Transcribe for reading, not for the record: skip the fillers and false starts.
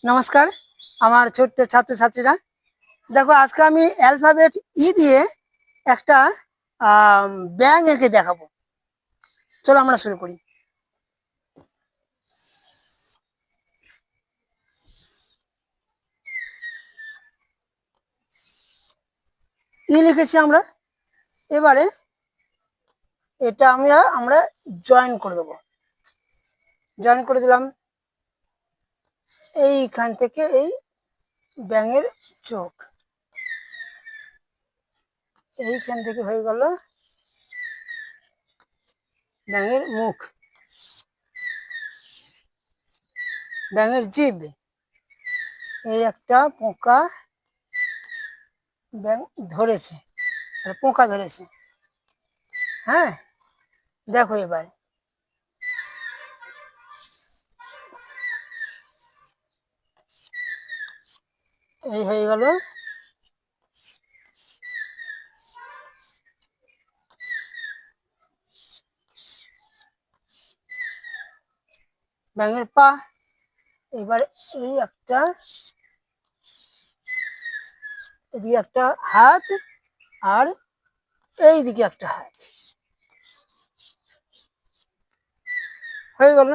নমস্কার আমার ছোট্ট ছাত্রছাত্রীরা। দেখো আজকে আমি অ্যালফাবেট ই দিয়ে একটা ব্যাঙ এঁকে দেখাবো। চলো আমরা শুরু করি। ই লিখেছি আমরা। এবারে এটা আমরা জয়েন করে দেবো। জয়েন করে দিলাম। এইখান থেকে এই ব্যাঙের চোখ, এইখান থেকে হয়ে গেল ব্যাঙের মুখ, ব্যাঙের জিভ, এই একটা পোকা ব্যাঙ ধরেছে, পোকা ধরেছে। হ্যাঁ, দেখো এবার এই হয়ে গেল ব্যাঙের পা। এবার এই একটা, এদিকে একটা হাত, আর এইদিকে একটা হাত, হয়ে গেল।